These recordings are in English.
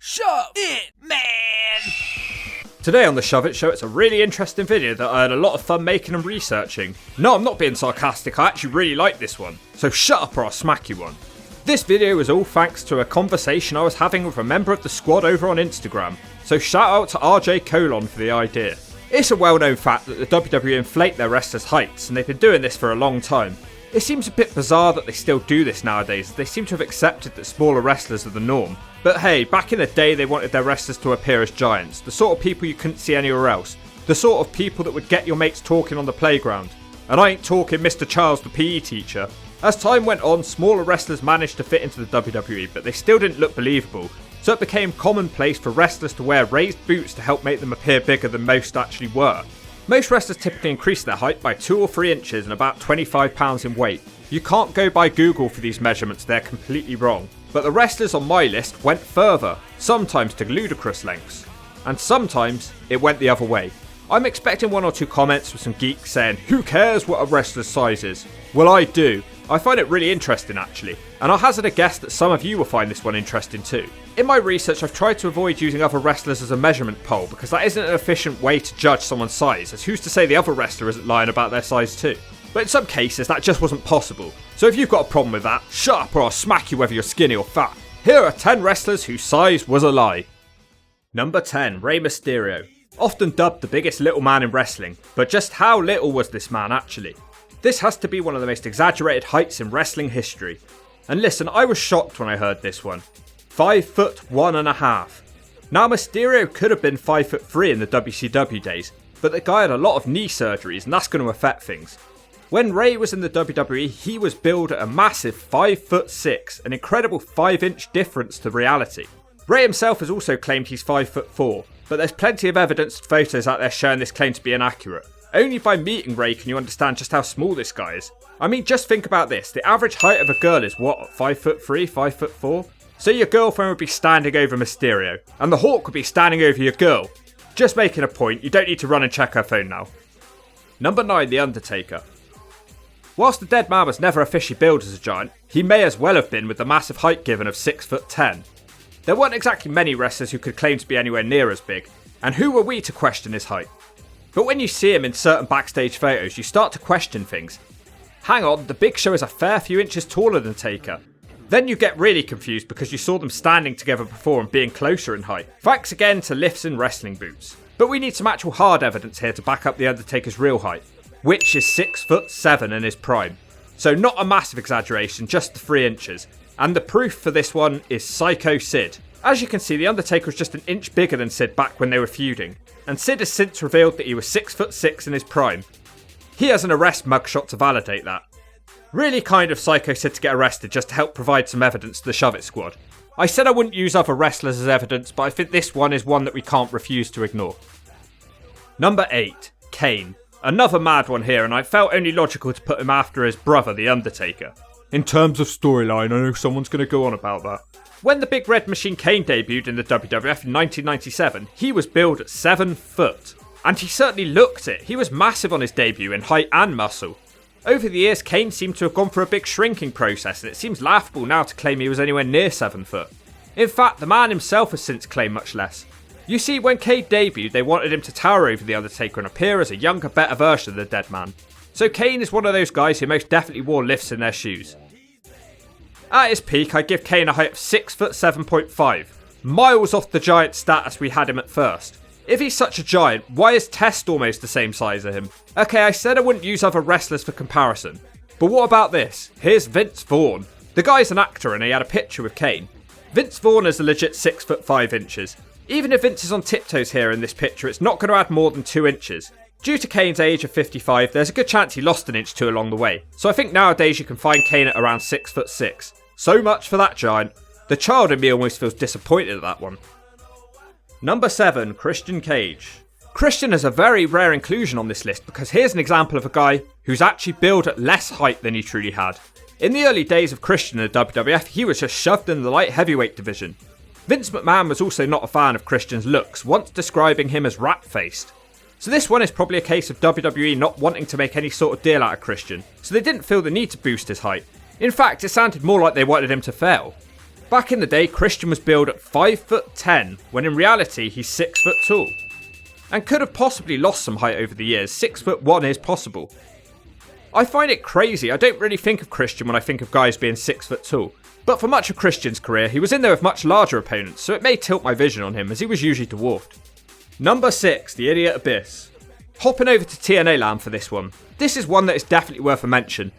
Shuvit, man! Today on the Shuvit Show, it's a really interesting video that I had a lot of fun making and researching. No, I'm not being sarcastic, I actually really like this one. So shut up or I'll smack you one. This video was all thanks to a conversation I was having with a member of the squad over on Instagram. So shout out to RJ Colon for the idea. It's a well-known fact that the WWE inflate their wrestlers' heights, and they've been doing this for a long time. It seems a bit bizarre that they still do this nowadays, as they seem to have accepted that smaller wrestlers are the norm. But hey, back in the day they wanted their wrestlers to appear as giants, the sort of people you couldn't see anywhere else, the sort of people that would get your mates talking on the playground. And I ain't talking Mr. Charles the PE teacher. As time went on, smaller wrestlers managed to fit into the WWE, but they still didn't look believable, so it became commonplace for wrestlers to wear raised boots to help make them appear bigger than most actually were. Most wrestlers typically increase their height by 2 or 3 inches and about 25 pounds in weight. You can't go by Google for these measurements, they're completely wrong. But the wrestlers on my list went further, sometimes to ludicrous lengths. And sometimes it went the other way. I'm expecting 1 or 2 comments from some geeks saying, who cares what a wrestler's size is? Well, I do. I find it really interesting actually, and I'll hazard a guess that some of you will find this one interesting too. In my research, I've tried to avoid using other wrestlers as a measurement pole because that isn't an efficient way to judge someone's size, as who's to say the other wrestler isn't lying about their size too. But in some cases that just wasn't possible, so if you've got a problem with that, shut up or I'll smack you whether you're skinny or fat. Here are 10 wrestlers whose size was a lie. Number 10, Rey Mysterio. Often dubbed the biggest little man in wrestling, but just how little was this man actually? This has to be one of the most exaggerated heights in wrestling history. And listen, I was shocked when I heard this one. 5'1.5". Now Mysterio could have been 5'3" in the WCW days, but the guy had a lot of knee surgeries and that's going to affect things. When Rey was in the WWE, he was billed at a massive 5'6", an incredible 5-inch difference to reality. Rey himself has also claimed he's 5'4", but there's plenty of evidence and photos out there showing this claim to be inaccurate. Only by meeting Rey can you understand just how small this guy is. I mean, just think about this. The average height of a girl is what, 5'3", 5'4"? So your girlfriend would be standing over Mysterio, and the Hawk would be standing over your girl. Just making a point, you don't need to run and check her phone now. Number 9, The Undertaker. Whilst the dead man was never officially billed as a giant, he may as well have been with the massive height given of 6'10". There weren't exactly many wrestlers who could claim to be anywhere near as big, and who were we to question his height? But when you see him in certain backstage photos, you start to question things. Hang on, the Big Show is a fair few inches taller than Taker. Then you get really confused because you saw them standing together before and being closer in height. Thanks again to lifts and wrestling boots. But we need some actual hard evidence here to back up The Undertaker's real height, which is 6'7" in his prime. So not a massive exaggeration, just the 3 inches. And the proof for this one is Psycho Sid. As you can see, The Undertaker was just an inch bigger than Sid back when they were feuding, and Sid has since revealed that he was 6'6" in his prime. He has an arrest mugshot to validate that. Really kind of Psycho Sid to get arrested just to help provide some evidence to the Shuvit squad. I said I wouldn't use other wrestlers as evidence, but I think this one is one that we can't refuse to ignore. Number 8, Kane. Another mad one here, and I felt only logical to put him after his brother, The Undertaker. In terms of storyline, I know someone's going to go on about that. When the Big Red Machine Kane debuted in the WWF in 1997, he was billed at 7 foot. And he certainly looked it. He was massive on his debut in height and muscle. Over the years, Kane seemed to have gone through a big shrinking process, and it seems laughable now to claim he was anywhere near 7 foot. In fact, the man himself has since claimed much less. You see, when Kane debuted, they wanted him to tower over The Undertaker and appear as a younger, better version of the dead man. So Kane is one of those guys who most definitely wore lifts in their shoes. At his peak, I'd give Kane a height of 6'7.5", miles off the giant status we had him at first. If he's such a giant, why is Test almost the same size as him? Okay, I said I wouldn't use other wrestlers for comparison, but what about this? Here's Vince Vaughn. The guy's an actor and he had a picture with Kane. Vince Vaughn is a legit 6'5". Even if Vince is on tiptoes here in this picture, it's not going to add more than 2 inches. Due to Kane's age of 55, there's a good chance he lost an inch too along the way, so I think nowadays you can find Kane at around 6'6". So much for that giant. The child in me almost feels disappointed at that one. Number 7, Christian Cage. Christian is a very rare inclusion on this list because here's an example of a guy who's actually billed at less height than he truly had. In the early days of Christian in the WWF, he was just shoved in the light heavyweight division. Vince McMahon was also not a fan of Christian's looks, once describing him as rat-faced. So this one is probably a case of WWE not wanting to make any sort of deal out of Christian, so they didn't feel the need to boost his height. In fact, it sounded more like they wanted him to fail. Back in the day, Christian was billed at 5'10", when in reality he's 6 foot tall. And could have possibly lost some height over the years, 6'1" is possible. I find it crazy, I don't really think of Christian when I think of guys being 6 foot tall. But for much of Christian's career, he was in there with much larger opponents, so it may tilt my vision on him as he was usually dwarfed. Number 6, the Idiot Abyss. Hopping over to TNA land for this one. This is one that is definitely worth a mention.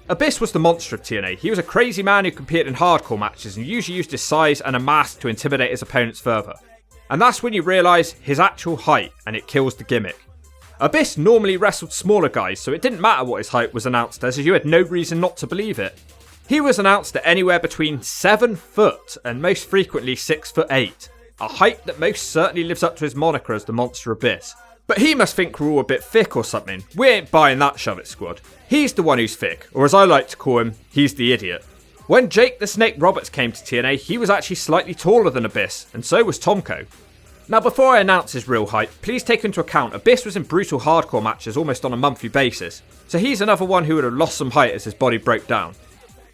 Abyss was the monster of TNA. He was a crazy man who competed in hardcore matches and usually used his size and a mask to intimidate his opponents further. And that's when you realise his actual height, and it kills the gimmick. Abyss normally wrestled smaller guys, so it didn't matter what his height was announced as you had no reason not to believe it. He was announced at anywhere between 7 foot and most frequently 6'8", a height that most certainly lives up to his moniker as the Monster Abyss. But he must think we're all a bit thick or something. We ain't buying that Shuvit squad. He's the one who's thick, or as I like to call him, he's the idiot. When Jake the Snake Roberts came to TNA, he was actually slightly taller than Abyss, and so was Tomko. Now before I announce his real height, please take into account Abyss was in brutal hardcore matches almost on a monthly basis, so he's another one who would have lost some height as his body broke down.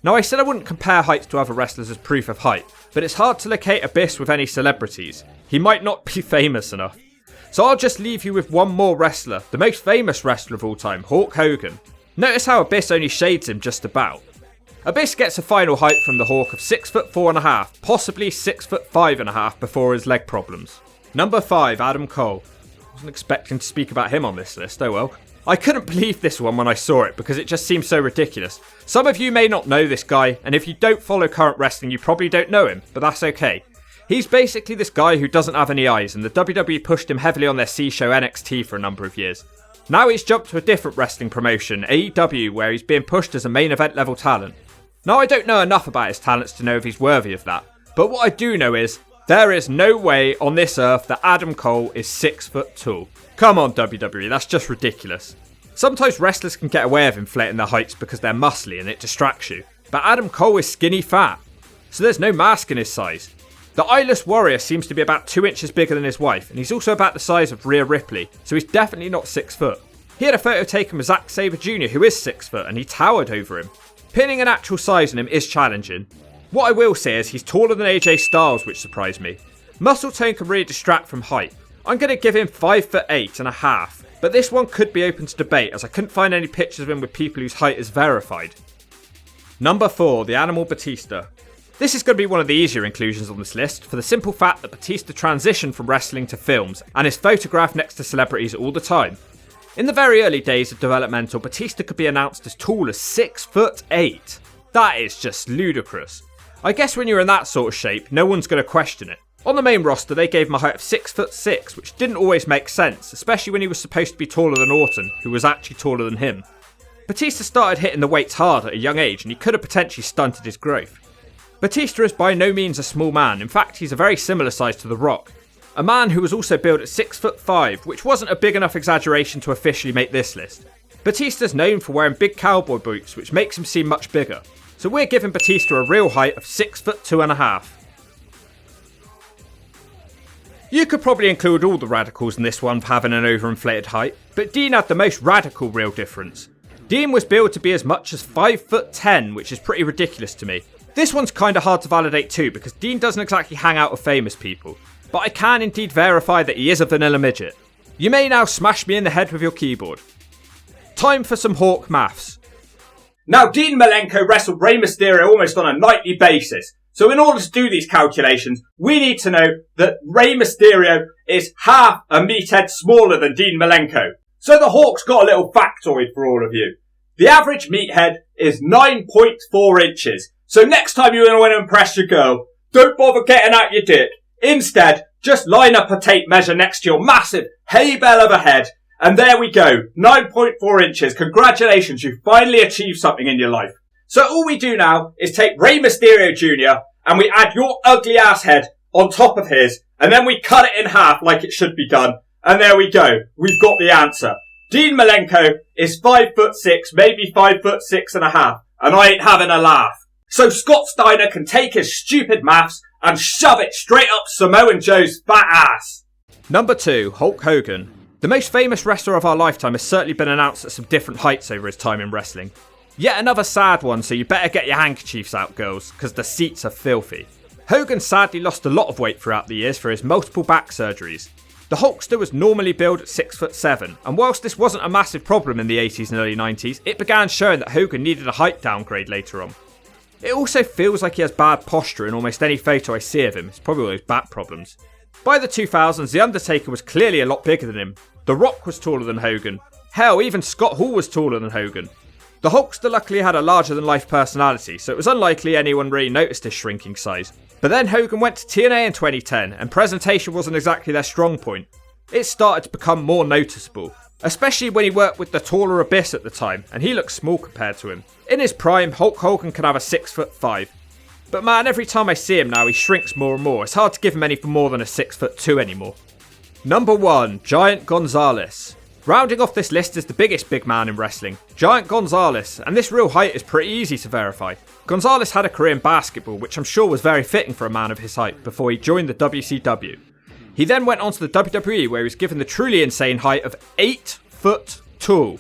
Now I said I wouldn't compare heights to other wrestlers as proof of height, but it's hard to locate Abyss with any celebrities. He might not be famous enough. So I'll just leave you with one more wrestler, the most famous wrestler of all time, Hulk Hogan. Notice how Abyss only shades him just about. Abyss gets a final height from the Hawk of 6'4.5", possibly 6'5.5" before his leg problems. Number 5, Adam Cole. Wasn't expecting to speak about him on this list, oh well. I couldn't believe this one when I saw it because it just seemed so ridiculous. Some of you may not know this guy, and if you don't follow current wrestling you probably don't know him, but that's okay. He's basically this guy who doesn't have any eyes, and the WWE pushed him heavily on their C show NXT for a number of years. Now he's jumped to a different wrestling promotion, AEW, where he's being pushed as a main event level talent. Now I don't know enough about his talents to know if he's worthy of that, but what I do know is, there is no way on this earth that Adam Cole is 6 foot tall. Come on WWE, that's just ridiculous. Sometimes wrestlers can get away with inflating their heights because they're muscly and it distracts you, but Adam Cole is skinny fat, so there's no mask in his size. The Eyeless Warrior seems to be about 2 inches bigger than his wife, and he's also about the size of Rhea Ripley, so he's definitely not 6 foot. He had a photo taken with Zack Sabre Jr., who is 6 foot, and he towered over him. Pinning an actual size on him is challenging. What I will say is he's taller than AJ Styles, which surprised me. Muscle tone can really distract from height. I'm going to give him 5'8.5", but this one could be open to debate as I couldn't find any pictures of him with people whose height is verified. Number 4, the Animal Batista. This is going to be one of the easier inclusions on this list for the simple fact that Batista transitioned from wrestling to films and is photographed next to celebrities all the time. In the very early days of developmental, Batista could be announced as tall as 6'8". That is just ludicrous. I guess when you're in that sort of shape, no one's going to question it. On the main roster, they gave him a height of 6'6", which didn't always make sense, especially when he was supposed to be taller than Orton, who was actually taller than him. Batista started hitting the weights hard at a young age, and he could have potentially stunted his growth. Batista is by no means a small man, in fact he's a very similar size to The Rock. A man who was also billed at 6'5", which wasn't a big enough exaggeration to officially make this list. Batista's known for wearing big cowboy boots, which makes him seem much bigger. So we're giving Batista a real height of 6'2.5". You could probably include all the radicals in this one for having an overinflated height, but Dean had the most radical real difference. Dean was billed to be as much as 5'10", which is pretty ridiculous to me. This one's kinda hard to validate too because Dean doesn't exactly hang out with famous people, but I can indeed verify that he is a vanilla midget. You may now smash me in the head with your keyboard. Time for some Hawk maths. Now Dean Malenko wrestled Rey Mysterio almost on a nightly basis, so in order to do these calculations, we need to know that Rey Mysterio is half a meathead smaller than Dean Malenko. So the Hawk's got a little factoid for all of you. The average meathead is 9.4 inches. So next time you want to impress your girl, don't bother getting out your dick. Instead, just line up a tape measure next to your massive hay bale of a head. And there we go. 9.4 inches. Congratulations, you finally achieved something in your life. So all we do now is take Rey Mysterio Jr. and we add your ugly ass head on top of his. And then we cut it in half like it should be done. And there we go. We've got the answer. Dean Malenko is 5'6", maybe 5'6.5". And I ain't having a laugh. So Scott Steiner can take his stupid maths and shove it straight up Samoan Joe's fat ass. Number 2, Hulk Hogan. The most famous wrestler of our lifetime has certainly been announced at some different heights over his time in wrestling. Yet another sad one, so you better get your handkerchiefs out, girls, because the seats are filthy. Hogan sadly lost a lot of weight throughout the years for his multiple back surgeries. The Hulkster was normally billed at 6'7", and whilst this wasn't a massive problem in the 80s and early 90s, it began showing that Hogan needed a height downgrade later on. It also feels like he has bad posture in almost any photo I see of him. It's probably all those back problems. By the 2000s, The Undertaker was clearly a lot bigger than him. The Rock was taller than Hogan. Hell, even Scott Hall was taller than Hogan. The Hulkster luckily had a larger than life personality, so it was unlikely anyone really noticed his shrinking size. But then Hogan went to TNA in 2010, and presentation wasn't exactly their strong point. It started to become more noticeable, especially when he worked with the taller Abyss at the time, and he looked small compared to him. In his prime, Hulk Hogan could have a 6'5". But man, every time I see him now, he shrinks more and more. It's hard to give him anything more than a 6'2" anymore. Number 1, Giant Gonzalez. Rounding off this list is the biggest big man in wrestling, Giant Gonzalez, and this real height is pretty easy to verify. Gonzalez had a career in basketball, which I'm sure was very fitting for a man of his height, before he joined the WCW. He then went on to the WWE, where he was given the truly insane height of 8 foot tall.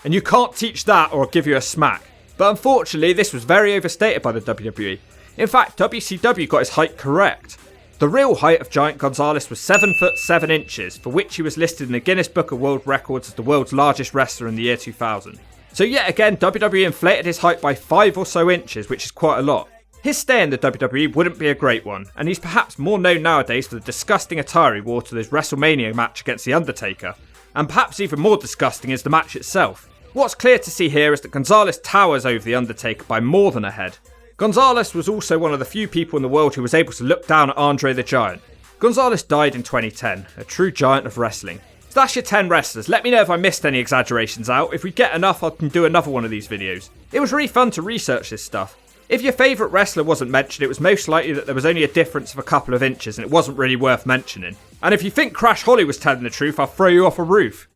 And you can't teach that or I'll give you a smack. But unfortunately, this was very overstated by the WWE. In fact, WCW got his height correct. The real height of Giant Gonzalez was 7 foot 7 inches, for which he was listed in the Guinness Book of World Records as the world's largest wrestler in the year 2000. So yet again, WWE inflated his height by 5 or so inches, which is quite a lot. His stay in the WWE wouldn't be a great one, and he's perhaps more known nowadays for the disgusting attire he wore to his WrestleMania match against The Undertaker, and perhaps even more disgusting is the match itself. What's clear to see here is that Gonzalez towers over The Undertaker by more than a head. Gonzalez was also one of the few people in the world who was able to look down at Andre the Giant. Gonzalez died in 2010, a true giant of wrestling. So that's your 10 wrestlers. Let me know if I missed any exaggerations out. If we get enough, I can do another one of these videos. It was really fun to research this stuff. If your favourite wrestler wasn't mentioned, it was most likely that there was only a difference of a couple of inches and it wasn't really worth mentioning. And if you think Crash Holly was telling the truth, I'll throw you off a roof.